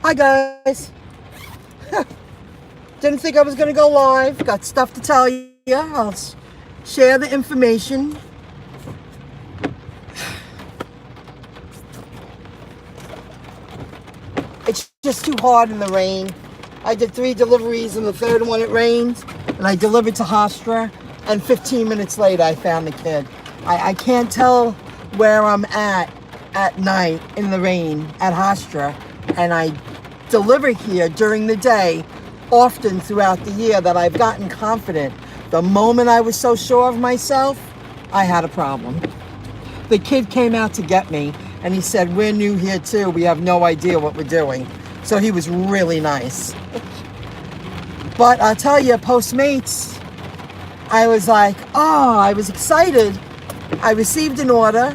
Hi guys. Didn't think I was going to go live. Got stuff to tell you. I'll share the information. It's just too hard in the rain. I did 3 deliveries and the third one it rained. And I delivered to Hofstra. And 15 minutes later I found the kid. I can't tell where I'm at night in the rain at Hofstra. And I deliver here during the day often throughout the year that I've gotten confident. The moment I was so sure of myself, I had a problem. The kid came out to get me and he said, "We're new here too. We have no idea what we're doing." So he was really nice. But I'll tell you, PostMates, I was like, oh, I was excited. I received an order.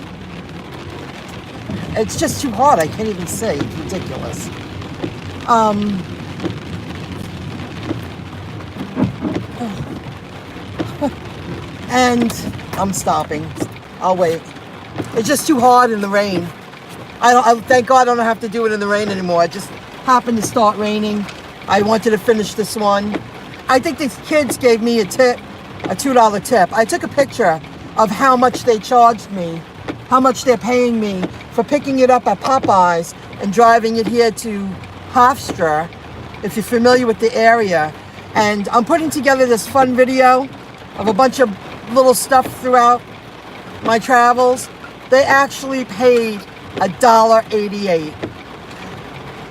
It's just too hard. I can't even say. It's ridiculous. And I'm stopping. I'll wait. It's just too hard in the rain. Thank God I don't have to do it in the rain anymore. It just happened to start raining. I wanted to finish this one. I think these kids gave me a tip, a $2 tip. I took a picture of how much they charged me, how much they're paying me for picking it up at Popeyes and driving it here to Hofstra, if you're familiar with the area. And I'm putting together this fun video of a bunch of little stuff throughout my travels. They actually paid $1.88.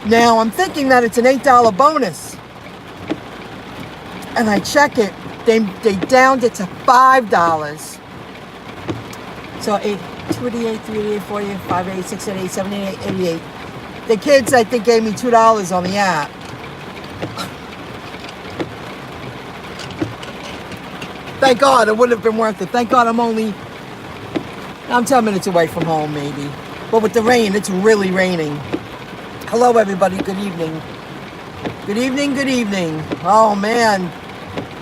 Now I'm thinking that it's an $8 bonus. And I check it, they downed it to $5. So 288, 388, 48, 588, 688, 788, 88. The kids, I think, gave me $2 on the app. Thank God, it wouldn't have been worth it. Thank God I'm 10 minutes away from home, maybe. But with the rain, it's really raining. Hello, everybody. Good evening. Good evening, good evening. Oh, man.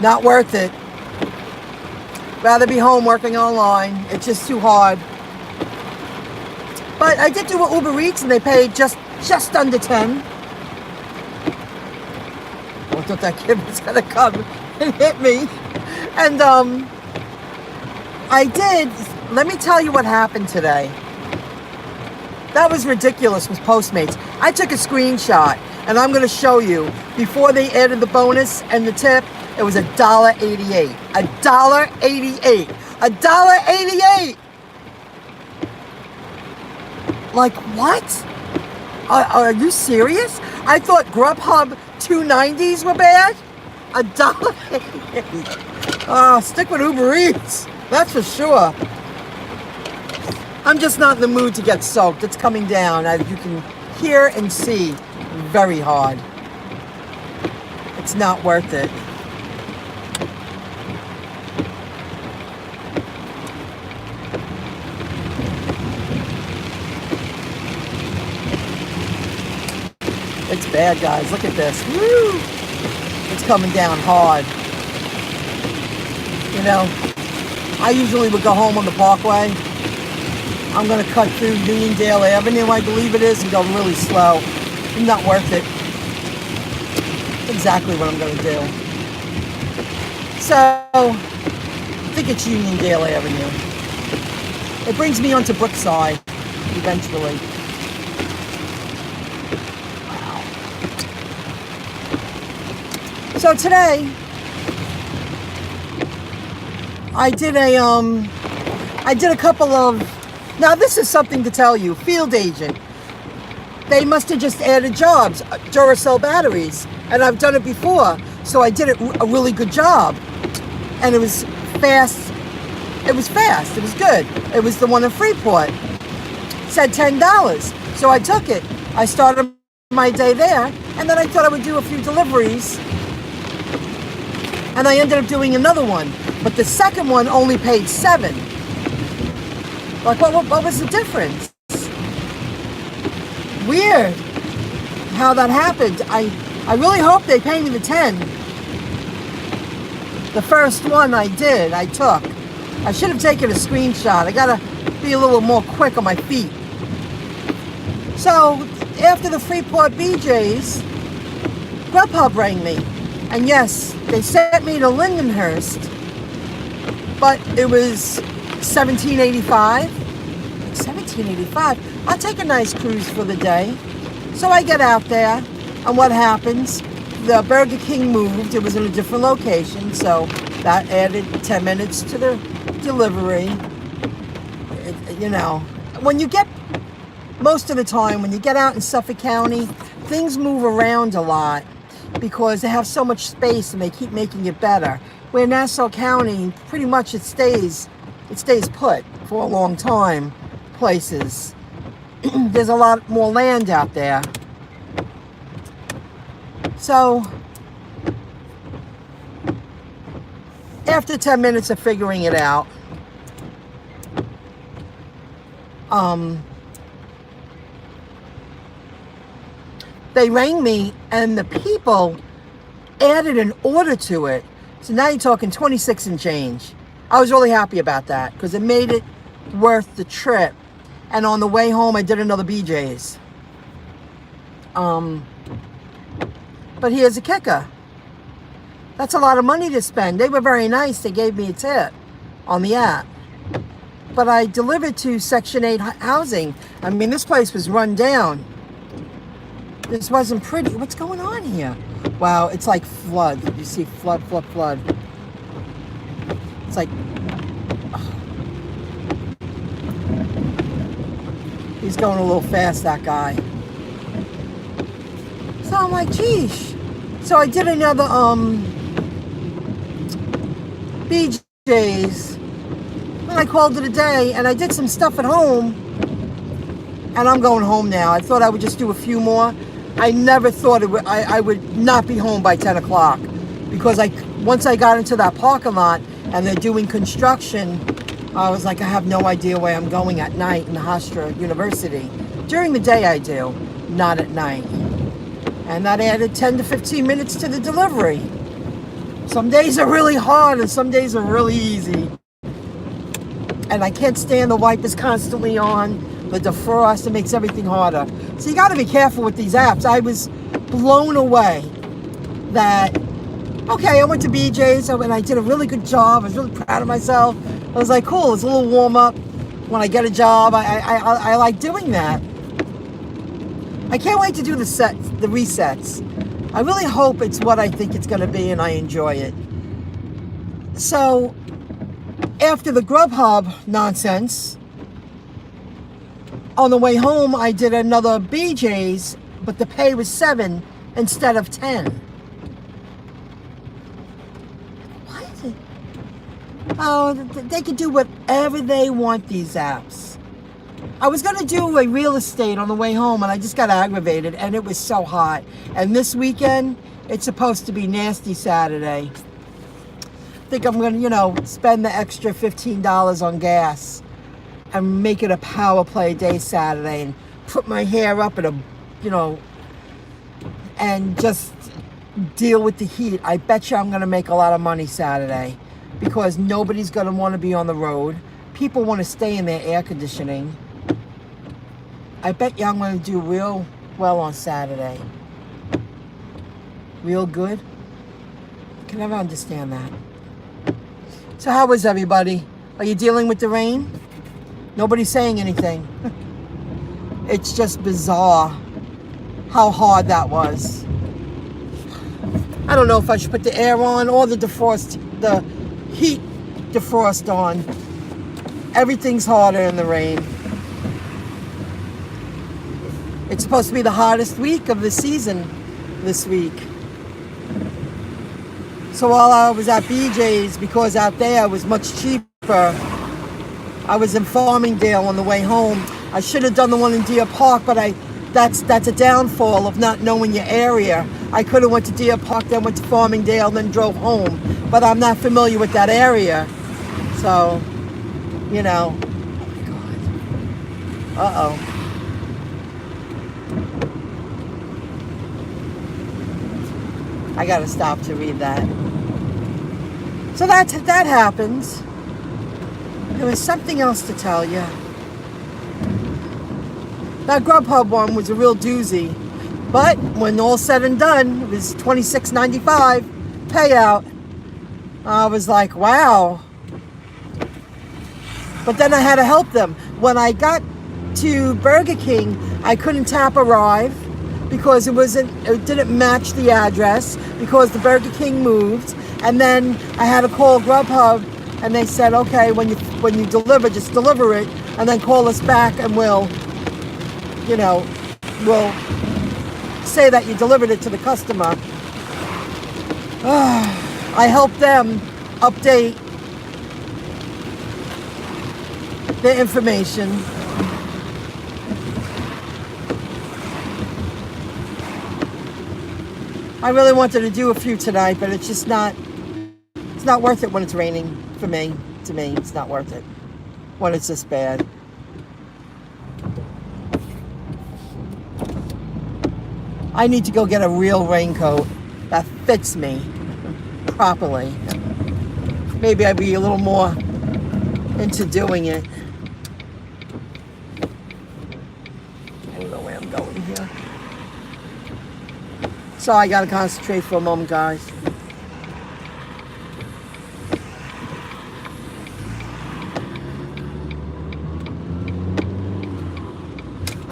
Not worth it. Rather be home working online. It's just too hard. But I did do an Uber Eats, and they paid just under 10. I thought that kid was going to come and hit me. And I did. Let me tell you what happened today. That was ridiculous with PostMates. I took a screenshot, and I'm going to show you. Before they added the bonus and the tip, it was $1.88. $1.88. $1.88. Like, what? Are you serious? I thought Grubhub 290s were bad. $1.88. Oh, stick with Uber Eats. That's for sure. I'm just not in the mood to get soaked. It's coming down, as you can hear and see. Very hard. It's not worth it. It's bad, guys. Look at this. Woo! It's coming down hard. You know, I usually would go home on the Parkway. I'm going to cut through Uniondale Avenue, I believe it is, and go really slow. It's not worth it. That's exactly what I'm going to do. So, I think it's Uniondale Avenue. It brings me onto Brookside, eventually. Wow. So today, I did a couple of, now this is something to tell you, field agent. They must have just added jobs, Duracell batteries, and I've done it before, so I did a really good job. And it was fast, it was good. It was the one in Freeport. It said $10, so I took it. I started my day there, and then I thought I would do a few deliveries, and I ended up doing another one. But the second one only paid $7. Like, what was the difference? Weird how that happened. I really hope they pay me the 10. The first one I took. I should have taken a screenshot. I gotta be a little more quick on my feet. So after the Freeport BJ's, Grubhub rang me. And yes, they sent me to Lindenhurst, but it was $17.85. $17.85. I'll take a nice cruise for the day. So I get out there, and what happens? The Burger King moved. It was in a different location, so that added 10 minutes to the delivery. You know, when you get, most of the time, when you get out in Suffolk County, things move around a lot because they have so much space and they keep making it better. Where Nassau County, pretty much it stays put for a long time, places. There's a lot more land out there. So, after 10 minutes of figuring it out, they rang me and the people added an order to it. So now you're talking 26 and change. I was really happy about that because it made it worth the trip. And on the way home, I did another BJ's. But here's a kicker. That's a lot of money to spend. They were very nice. They gave me a tip on the app. But I delivered to Section 8 housing. I mean, this place was run down. This wasn't pretty. What's going on here? Wow, it's like flood. You see flood, flood, flood. It's like... Oh. He's going a little fast, that guy. So I'm like, geez. So I did another BJ's. And I called it a day, and I did some stuff at home. And I'm going home now. I thought I would just do a few more. I never thought I would not be home by 10 o'clock. Because once I got into that parking lot, and they're doing construction, I was like, I have no idea where I'm going at night in Hofstra University. During the day I do, not at night. And that added 10 to 15 minutes to the delivery. Some days are really hard and some days are really easy. And I can't stand the wipers constantly on, the defrost, it makes everything harder. So you gotta be careful with these apps. I was blown away that, okay, I went to BJ's and I did a really good job. I was really proud of myself. I was like, cool, it's a little warm up. When I get a job, I like doing that. I can't wait to do the resets. I really hope it's what I think it's going to be and I enjoy it. So, after the Grubhub nonsense, on the way home, I did another BJ's, but the pay was 7 instead of 10. Why is it? Oh, they can do whatever they want, these apps. I was going to do a real estate on the way home, and I just got aggravated, and it was so hot. And this weekend, it's supposed to be nasty Saturday. I think I'm going to, spend the extra $15 on gas and make it a power play day Saturday and put my hair up in and just deal with the heat. I bet you I'm going to make a lot of money Saturday because nobody's going to want to be on the road. People want to stay in their air conditioning. I bet you I'm going to do real well on Saturday. Real good. I can never understand that. So how was everybody? Are you dealing with the rain? Nobody's saying anything. It's just bizarre how hard that was. I don't know if I should put the air on or the heat defrost on. Everything's harder in the rain. It's supposed to be the hottest week of the season this week. So while I was at BJ's, because out there it was much cheaper, I was in Farmingdale on the way home. I should have done the one in Deer Park, but that's a downfall of not knowing your area. I could have went to Deer Park, then went to Farmingdale, then drove home. But I'm not familiar with that area. So, Oh my God. Uh-oh. I gotta stop to read that. So that happens. There was something else to tell you. That Grubhub one was a real doozy. But when all said and done, it was $26.95 payout. I was like, wow. But then I had to help them. When I got to Burger King, I couldn't tap arrive because it didn't match the address because the Burger King moved. And then I had to call Grubhub, and they said, okay, when you deliver, just deliver it, and then call us back, and we'll say that you delivered it to the customer. I helped them update the information. I really wanted to do a few tonight, but it's not worth it when it's raining for me. To me, it's not worth it when it's this bad. I need to go get a real raincoat that fits me properly. Maybe I'd be a little more into doing it. I don't know where I'm going here. So I gotta concentrate for a moment, guys.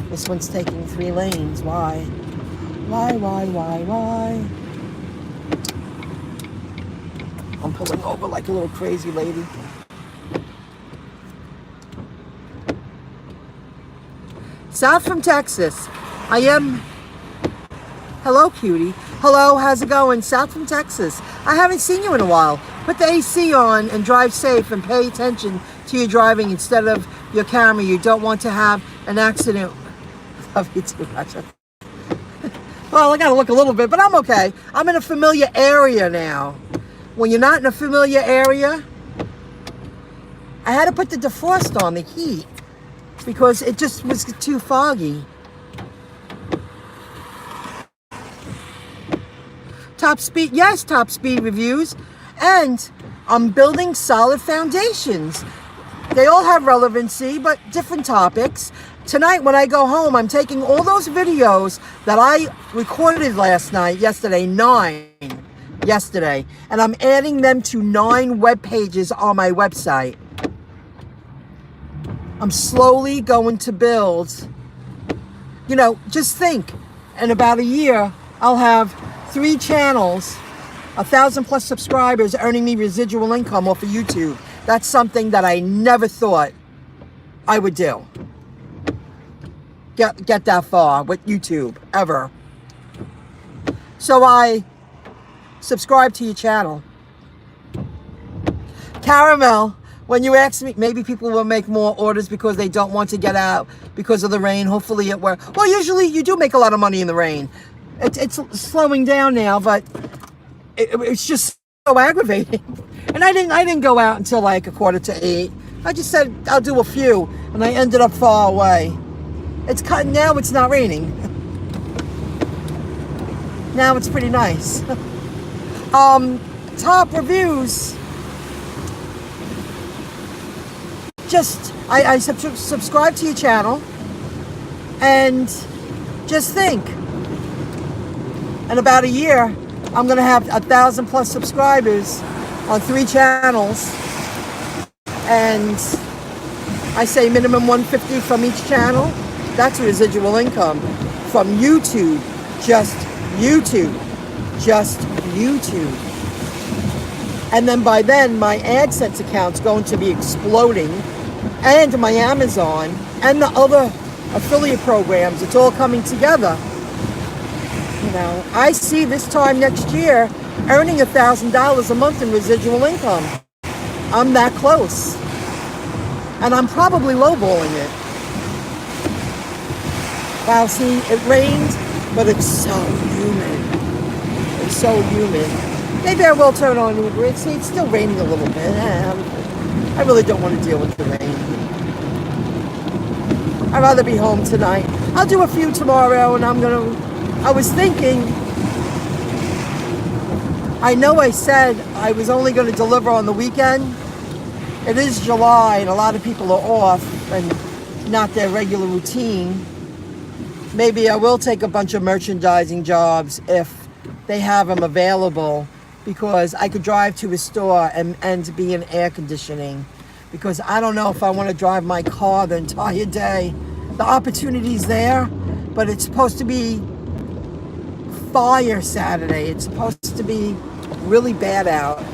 This one's taking 3 lanes. Why? Why? I'm pulling over like a little crazy lady. South from Texas. I am... Hello, cutie. Hello, how's it going? South from Texas. I haven't seen you in a while. Put the AC on and drive safe and pay attention to your driving instead of your camera. You don't want to have an accident. Love you too much. Well, I gotta look a little bit, but I'm okay. I'm in a familiar area now. When you're not in a familiar area, I had to put the defrost on the heat because it just was too foggy. Top speed, yes, top speed reviews. And I'm building solid foundations. They all have relevancy, but different topics. Tonight, when I go home, I'm taking all those videos that I recorded yesterday, 9 yesterday, and I'm adding them to 9 web pages on my website. I'm slowly going to build, just think, in about a year, I'll have 3 channels, 1,000+ subscribers earning me residual income off of YouTube. That's something that I never thought I would do. Get that far with YouTube, ever. So I subscribe to your channel. Caramel, when you ask me, maybe people will make more orders because they don't want to get out because of the rain. Hopefully it works. Well, usually you do make a lot of money in the rain. It's slowing down now, but it's just so aggravating. And I didn't go out until like 7:45. I just said I'll do a few, and I ended up far away. It's cut now. It's not raining. Now it's pretty nice. Top reviews. Just I subscribe to your channel, and just think. In about a year, I'm gonna have 1,000+ subscribers on 3 channels, and I say minimum $150 from each channel. That's residual income from YouTube, just YouTube. And then by then, my AdSense account's going to be exploding, and my Amazon, and the other affiliate programs. It's all coming together. I see this time next year earning $1,000 a month in residual income. I'm that close. And I'm probably lowballing it. Wow, see, it rained, but it's so humid. It's so humid. Maybe I will turn on the grid. See, it's still raining a little bit. I really don't want to deal with the rain. I'd rather be home tonight. I'll do a few tomorrow, and I was thinking, I know I said I was only going to deliver on the weekend. It is July, and a lot of people are off and not their regular routine. maybe I will take a bunch of merchandising jobs if they have them available, because I could drive to a store and be in air conditioning, because I don't know if I want to drive my car the entire day. The opportunity's there, but it's supposed to be fire Saturday. It's supposed to be really bad out.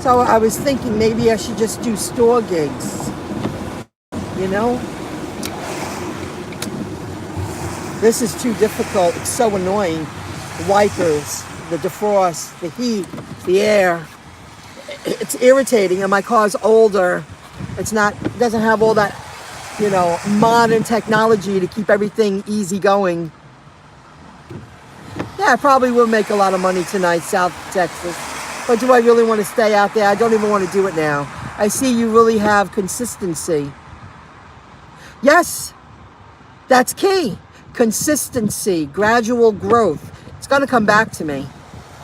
So I was thinking maybe I should just do store gigs, you know? This is too difficult. It's so annoying. The wipers, the defrost, the heat, the air. It's irritating, and my car's older. It doesn't have all that, you know, modern technology to keep everything easy going. Yeah, I probably will make a lot of money tonight, South Texas. But do I really want to stay out there? I don't even want to do it now. I see you really have consistency. Yes, that's key. Consistency, gradual growth. It's going to come back to me.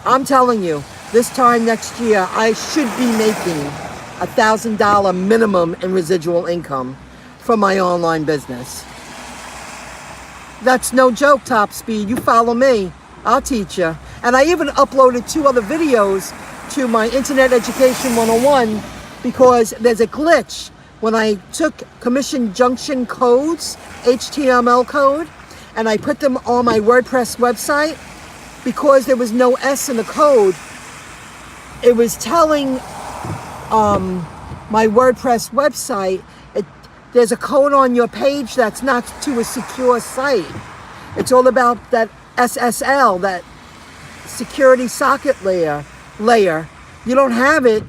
I'm telling you, this time next year, I should be making $1,000 minimum in residual income from my online business. That's no joke, Top Speed. You follow me, I'll teach you. And I even uploaded 2 other videos to my Internet Education 101, because there's a glitch. When I took commission junction codes, HTML code, and I put them on my WordPress website, because there was no S in the code, it was telling my WordPress website, there's a code on your page that's not to a secure site. It's all about that SSL, that security socket layer. You don't have it,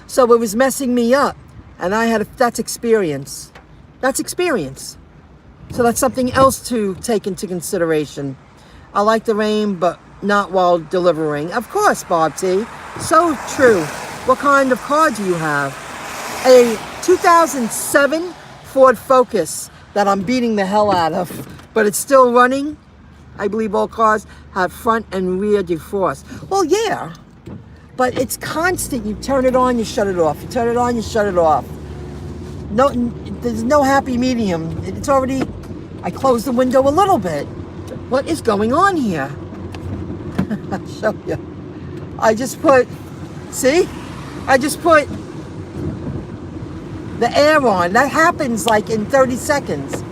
so it was messing me up. And that's experience. That's experience. So that's something else to take into consideration. I like the rain, but not while delivering. Of course, Bob T. So true. What kind of car do you have? A 2007 Ford Focus that I'm beating the hell out of, but it's still running. I believe all cars have front and rear defrost. Well, yeah, but it's constant. You turn it on, you shut it off. You turn it on, you shut it off. No, there's no happy medium. It's already, I closed the window a little bit. What is going on here? I'll show you. I just put the air on. That happens like in 30 seconds.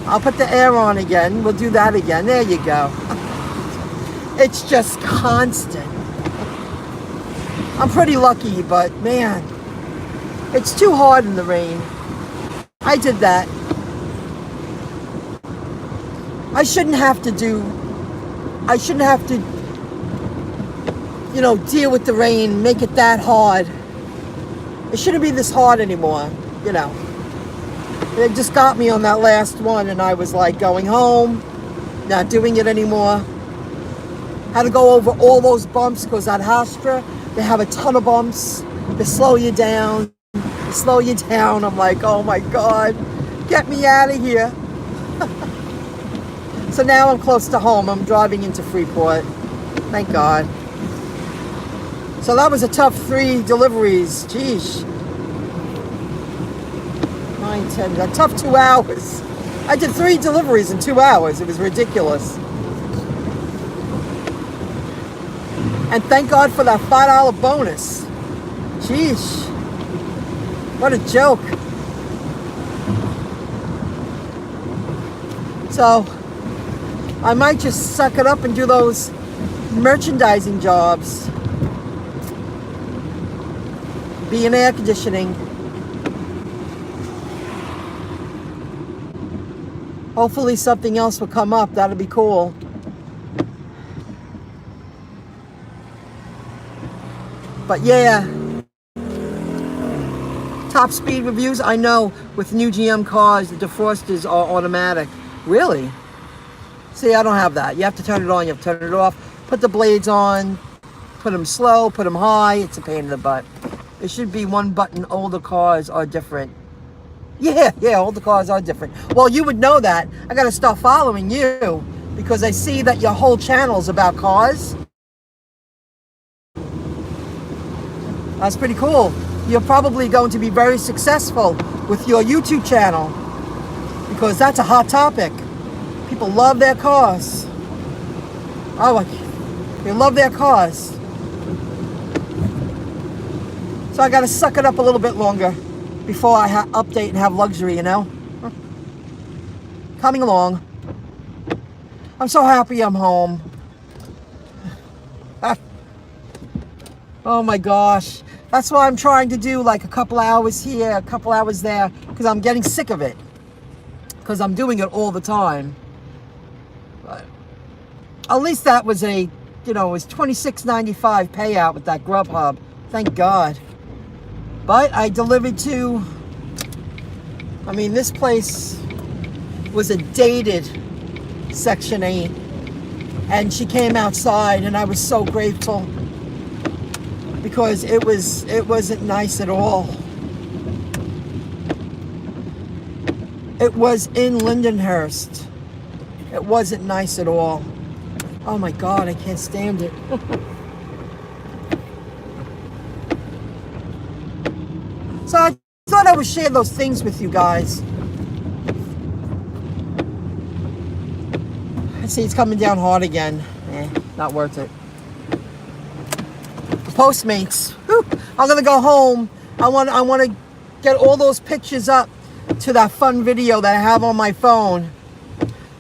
I'll put the air on again. We'll do that again. There you go. It's just constant. I'm pretty lucky, but man, it's too hard in the rain. I did that. I shouldn't have to, you know, deal with the rain, make it that hard. It shouldn't be this hard anymore, you know. It just got me on that last one, and I was like going home, not doing it anymore. Had to go over all those bumps, because at Hofstra, they have a ton of bumps. They slow you down. I'm like, oh my God, get me out of here. So now I'm close to home. I'm driving into Freeport. Thank God. So that was a tough 3 deliveries. Geesh. 9, 10, a tough 2 hours. I did 3 deliveries in 2 hours. It was ridiculous. And thank God for that $5 bonus. Geesh. What a joke. So I might just suck it up and do those merchandising jobs. Be in air conditioning. Hopefully something else will come up. That'll be cool. But yeah, top speed reviews. I know with new GM cars, the defrosters are automatic. Really? See, I don't have that. You have to turn it on, you have to turn it off. Put the blades on, put them slow, put them high. It's a pain in the butt. It should be one button. Older cars are different. Yeah, older cars are different. Well, you would know that. I got to start following you because I see that your whole channel's about cars. That's pretty cool. You're probably going to be very successful with your YouTube channel. because that's a hot topic. People love their cars. Oh, they love their cars. So I got to suck it up a little bit longer before I update and have luxury, you know? Coming along. I'm so happy I'm home. Oh my gosh. That's why I'm trying to do like a couple hours here, a couple hours there, because I'm getting sick of it. Because I'm doing it all the time. But at least that was it was $26.95 payout with that Grubhub. Thank God. But I delivered to, this place was a dated Section 8. And she came outside and I was so grateful. Because it wasn't nice at all. It was in Lindenhurst. It wasn't nice at all. Oh my God, I can't stand it. So I thought I would share those things with you guys. I see it's coming down hard again. Not worth it. PostMates. Whew. I'm gonna go home. I want to get all those pictures up to that fun video that I have on my phone.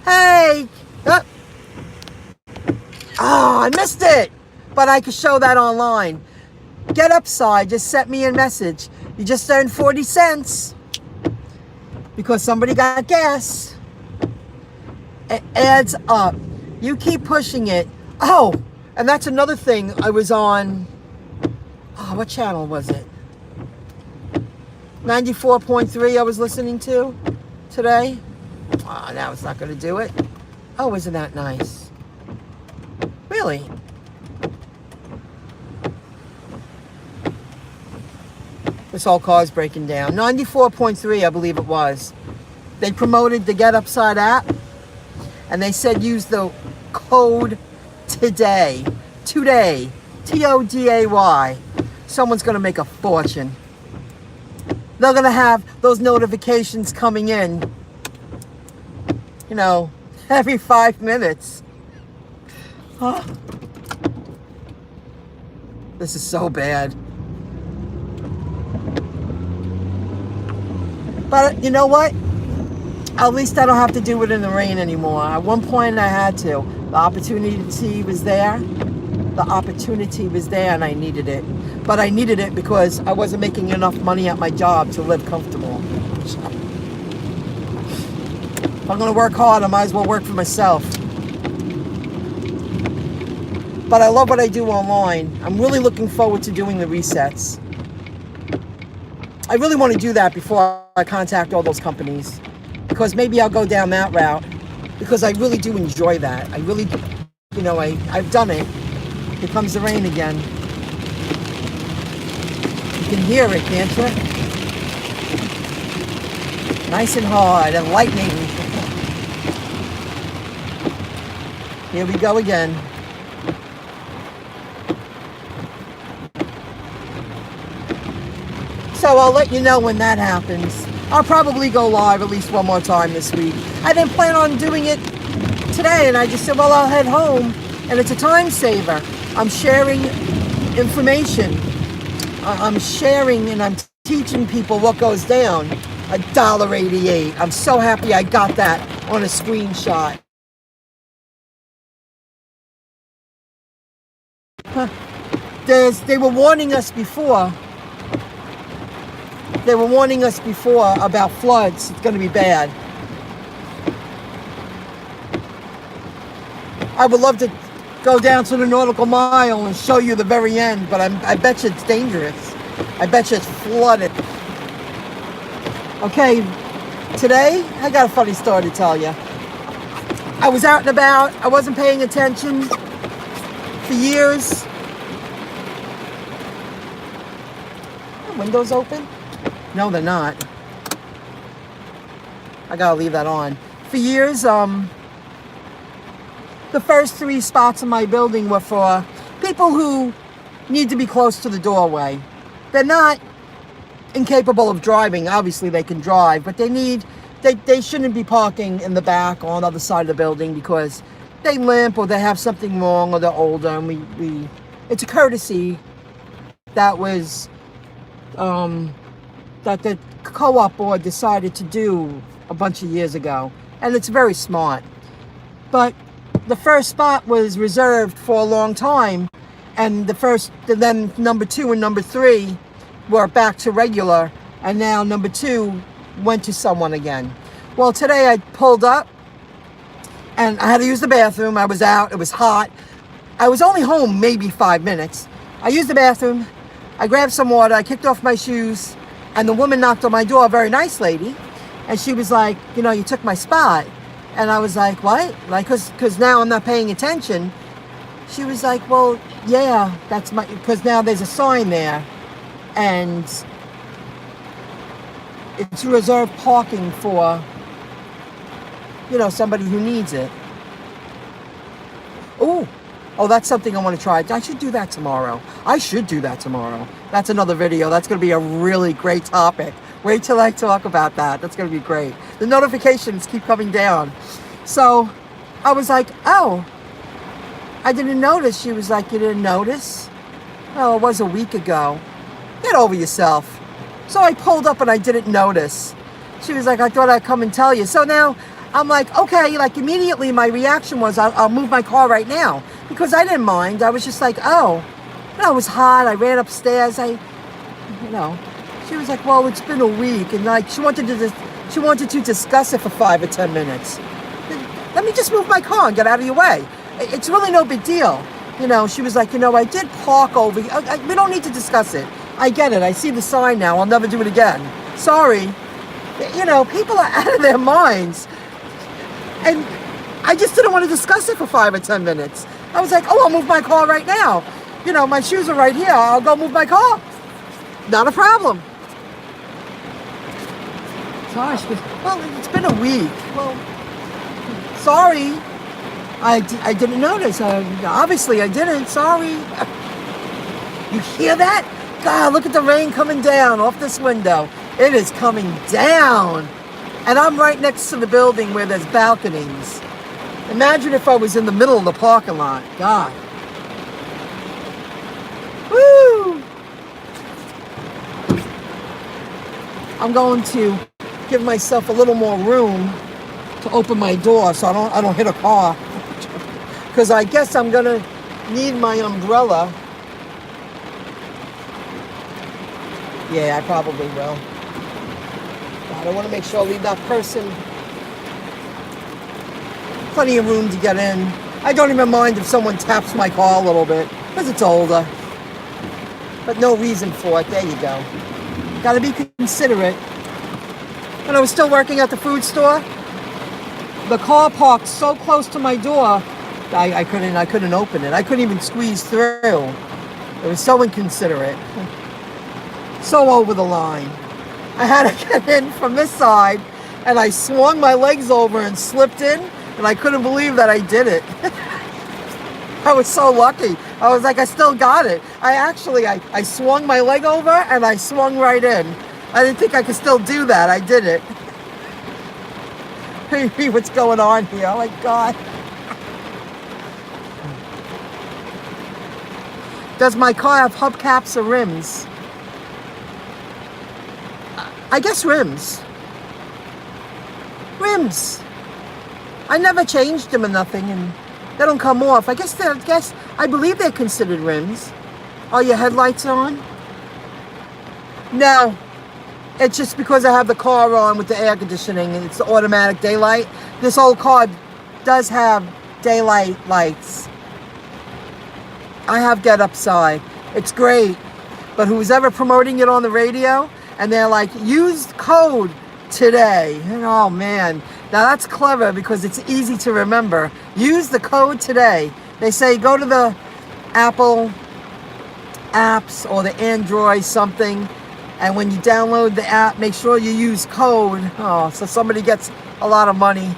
Hey! I missed it! But I could show that online. Get Upside just sent me a message. You just earned 40 cents because somebody got gas. It adds up. You keep pushing it. Oh, and that's another thing. I was on, what channel was it? 94.3 I was listening to today. Oh, now it's not going to do it. Oh, isn't that nice? Really? This whole car's breaking down. 94.3, I believe it was. They promoted the Get Upside app, and they said use the code today, TODAY, someone's going to make a fortune. They're going to have those notifications coming in, every 5 minutes. Huh? This is so bad. But you know what? At least I don't have to do it in the rain anymore. At one point I had to. The opportunity was there. The opportunity was there and I needed it. But I needed it because I wasn't making enough money at my job to live comfortable. If I'm going to work hard, I might as well work for myself. But I love what I do online. I'm really looking forward to doing the resets. I really want to do that before I contact all those companies. Because maybe I'll go down that route. Because I really do enjoy that. I really, I've done it. Here comes the rain again. You can hear it, can't you? Nice and hard and lightning. Here we go again. So I'll let you know when that happens. I'll probably go live at least one more time this week. I didn't plan on doing it today, and I just said, well, I'll head home, and it's a time saver. I'm sharing information. I'm sharing and I'm teaching people what goes down. $1.88. I'm so happy I got that on a screenshot. They were warning us before. They were warning us before about floods. It's going to be bad. I would love to go down to the nautical mile and show you the very end, but I bet you it's dangerous. I bet you it's flooded. Okay, today I got a funny story to tell you. I was out and about. I wasn't paying attention for years. Are windows open? No, they're not. I gotta leave that on. For years, the first 3 spots in my building were for people who need to be close to the doorway. They're not incapable of driving. Obviously, they can drive, but they need they shouldn't be parking in the back or on the other side of the building because they limp or they have something wrong or they're older, and we it's a courtesy that was that the co-op board decided to do a bunch of years ago, and it's very smart. But the first spot was reserved for a long time, and then number 2 and number 3 were back to regular, and now number 2 went to someone again. Well, today I pulled up and I had to use the bathroom. I was out, it was hot. I was only home maybe 5 minutes. I used the bathroom, I grabbed some water, I kicked off my shoes, and the woman knocked on my door, a very nice lady, and she was like, you know, you took my spot. And I was like, what? Like, cause now I'm not paying attention. She was like, well, yeah, that's because now there's a sign there, and it's reserved parking for, you know, somebody who needs it. Oh, that's something I want to try. I should do that tomorrow. That's another video. That's going to be a really great topic. Wait till I talk about that. That's going to be great. The notifications keep coming down. So I was like, oh, I didn't notice. She was like, you didn't notice? Oh, it was a week ago. Get over yourself. So I pulled up and I didn't notice. She was like, I thought I'd come and tell you. So now I'm like, okay, like immediately my reaction was, I'll move my car right now. Because I didn't mind. I was just like, oh, you know, it was hot. I ran upstairs. She was like, well, it's been a week. And like, she wanted to discuss it for 5 or 10 minutes. Let me just move my car and get out of your way. It's really no big deal. You know, she was like, you know, I did park over here. We don't need to discuss it. I get it. I see the sign now. I'll never do it again. Sorry. You know, people are out of their minds. And I just didn't want to discuss it for 5 or 10 minutes. I was like, oh, I'll move my car right now. You know, my shoes are right here. I'll go move my car. Not a problem. Gosh, well, it's been a week. Well, sorry. I didn't notice. Obviously, I didn't. Sorry. You hear that? God, look at the rain coming down off this window. It is coming down. And I'm right next to the building where there's balconies. Imagine if I was in the middle of the parking lot. God. Woo! I'm going to give myself a little more room to open my door so I don't hit a car. Because I guess I'm gonna need my umbrella. Yeah, I probably will. I want to make sure I leave that person plenty of room to get in. I don't even mind if someone taps my car a little bit, because it's older. But no reason for it. There you go. Gotta be considerate. When I was still working at the food store, the car parked so close to my door, I couldn't open it. I couldn't even squeeze through. It was so inconsiderate. So over the line. I had to get in from this side, and I swung my legs over and slipped in, and I couldn't believe that I did it. I was so lucky. I was like, I still got it. I swung my leg over, and I swung right in. I didn't think I could still do that. I did it. Hey, what's going on here? Oh my God. Does my car have hubcaps or rims? I guess rims. Rims. I never changed them or nothing, and they don't come off. I believe they're considered rims. Are your headlights on? No. It's just because I have the car on with the air conditioning and it's the automatic daylight. This old car does have daylight lights. I have Get Upside. It's great. But who's ever promoting it on the radio, and they're like, use code today. And oh man, now that's clever because it's easy to remember. Use the code today. They say go to the Apple apps or the Android something, and when you download the app, make sure you use code. Oh, so somebody gets a lot of money.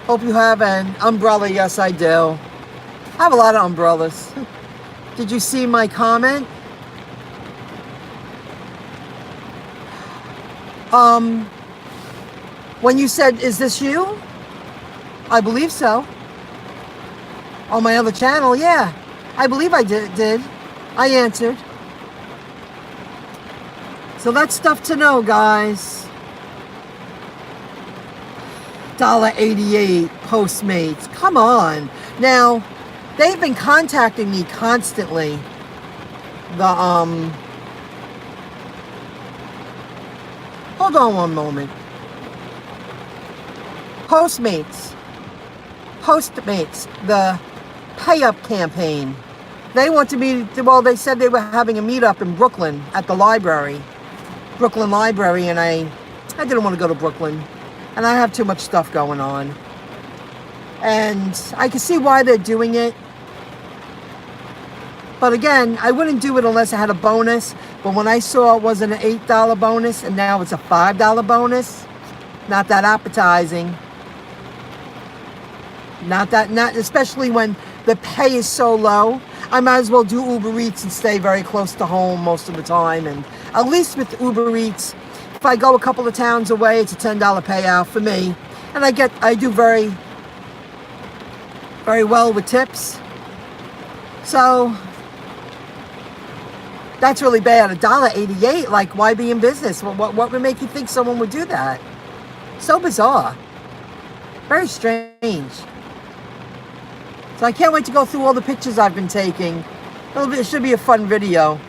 Hope you have an umbrella. Yes, I do. I have a lot of umbrellas. Did you see my comment? When you said, is this you? I believe so. On my other channel, yeah. I believe I did. I answered. So that's stuff to know, guys. $1.88 Postmates. Come on. Now, they've been contacting me constantly. Hold on one moment. Postmates, the pay-up campaign. They wanted me to, well, they said they were having a meetup in Brooklyn at the library. Brooklyn Library, and I didn't want to go to Brooklyn. And I have too much stuff going on. And I can see why they're doing it. But again, I wouldn't do it unless I had a bonus. But when I saw it wasn't an $8 bonus and now it's a $5 bonus, not that appetizing. Not especially when the pay is so low. I might as well do Uber Eats and stay very close to home most of the time. And at least with Uber Eats, if I go a couple of towns away, it's a $10 payout for me. And I do very, very well with tips. So that's really bad. $1.88, like, why be in business? What would make you think someone would do that? So bizarre. Very strange. So I can't wait to go through all the pictures I've been taking. It should be a fun video.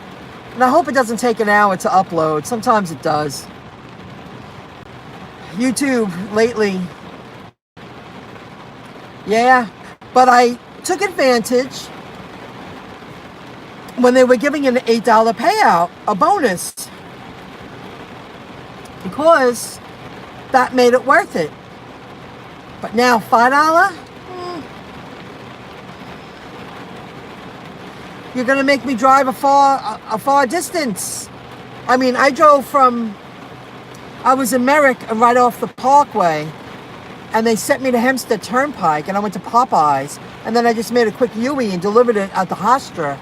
And I hope it doesn't take an hour to upload. Sometimes it does. YouTube lately. Yeah. But I took advantage when they were giving an $8 payout, a bonus. Because that made it worth it. But now $5? You're going to make me drive a far distance. I mean, I was in Merrick right off the Parkway, and they sent me to Hempstead Turnpike, and I went to Popeyes, and then I just made a quick Yui and delivered it at the Hofstra.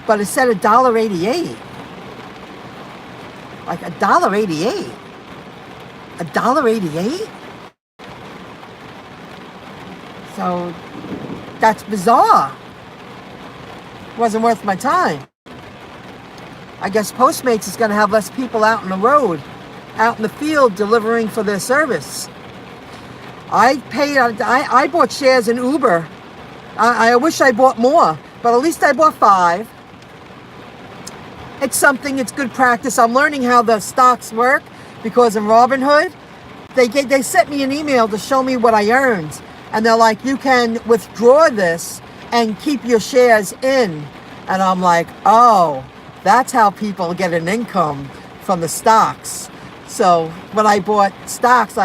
But it said $1.88. Like $1.88. $1.88? So that's bizarre. Wasn't worth my time. I guess Postmates is going to have less people out on the road, out in the field delivering for their service. I bought shares in Uber. I wish I bought more, but at least I bought 5. It's something, it's good practice. I'm learning how the stocks work because in Robinhood, they sent me an email to show me what I earned. And they're like, you can withdraw this and keep your shares in. And I'm like, oh, that's how people get an income from the stocks. So when I bought stocks,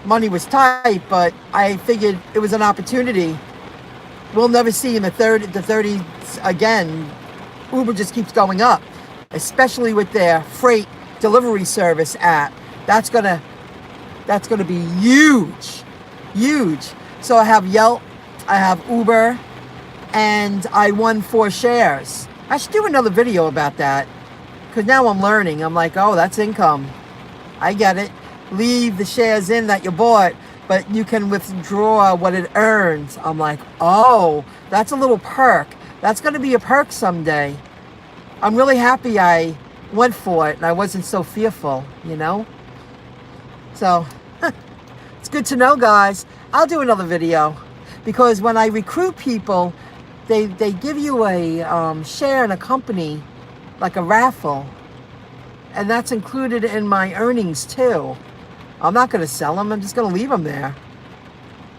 money was tight, but I figured it was an opportunity. We'll never see in the 30s again. Uber just keeps going up, especially with their freight delivery service app. That's gonna be huge, huge. So I have Yelp, I have Uber, and I won 4 shares. I should do another video about that, because now I'm learning. I'm like, oh, that's income. I get it. Leave the shares in that you bought, but you can withdraw what it earns. I'm like, oh, that's a little perk. That's going to be a perk someday. I'm really happy I went for it and I wasn't so fearful, you know? So, it's good to know, guys. I'll do another video because when I recruit people, they give you a share in a company, like a raffle. And that's included in my earnings too. I'm not going to sell them. I'm just going to leave them there.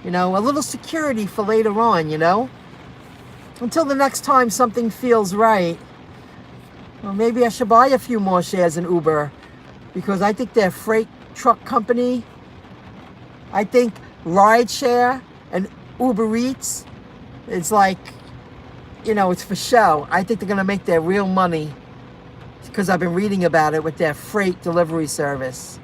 You know, a little security for later on, you know? Until the next time something feels right. Well, maybe I should buy a few more shares in Uber because I think their freight truck company, I think rideshare and Uber Eats, it's like, you know, it's for show. I think they're going to make their real money because I've been reading about it with their freight delivery service.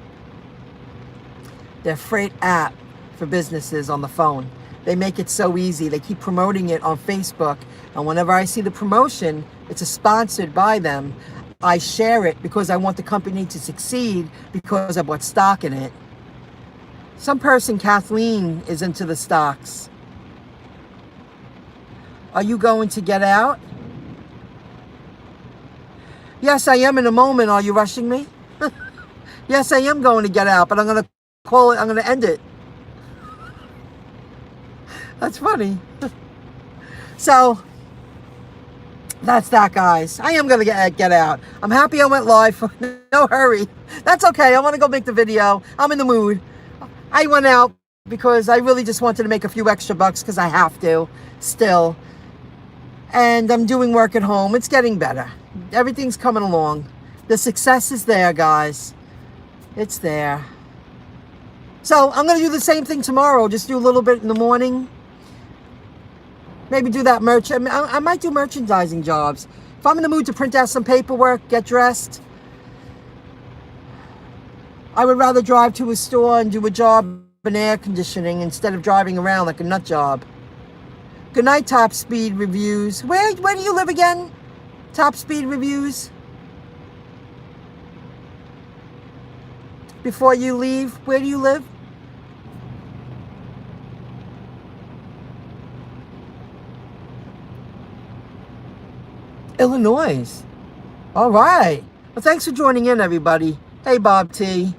Their freight app for businesses on the phone. They make it so easy. They keep promoting it on Facebook. And whenever I see the promotion, it's sponsored by them. I share it because I want the company to succeed because I bought stock in it. Some person, Kathleen, is into the stocks. Are you going to get out? Yes, I am in a moment. Are you rushing me? Yes, I am going to get out, but I'm going to call it, I'm going to end it. That's funny. So, that's that, guys. I am going to get out. I'm happy I went live. No hurry. That's okay. I want to go make the video. I'm in the mood. I went out because I really just wanted to make a few extra bucks because I have to still. And I'm doing work at home. It's getting better. Everything's coming along. The success is there, guys. It's there. So I'm going to do the same thing tomorrow. Just do a little bit in the morning. Maybe do that merch. I might do merchandising jobs. If I'm in the mood to print out some paperwork, get dressed. I would rather drive to a store and do a job in air conditioning instead of driving around like a nut job. Good night, Top Speed Reviews. Where do you live again? Top Speed Reviews. Before you leave, where do you live? Illinois. All right. Well, thanks for joining in, everybody. Hey, Bob T.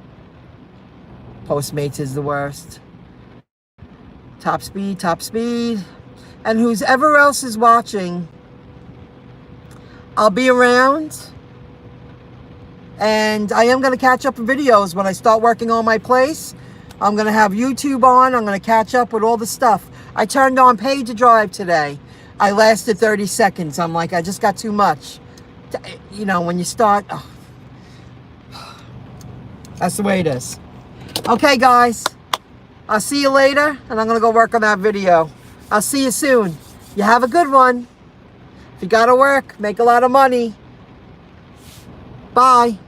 PostMates is the worst. Top Speed, Top Speed. And who's ever else is watching, I'll be around. And I am going to catch up with videos when I start working on my place. I'm going to have YouTube on. I'm going to catch up with all the stuff. I turned on Pay to Drive today. I lasted 30 seconds. I'm like, I just got too much. You know, when you start... Oh. That's the way it is. Okay, guys. I'll see you later. And I'm going to go work on that video. I'll see you soon. You have a good one. If you got to work, make a lot of money. Bye.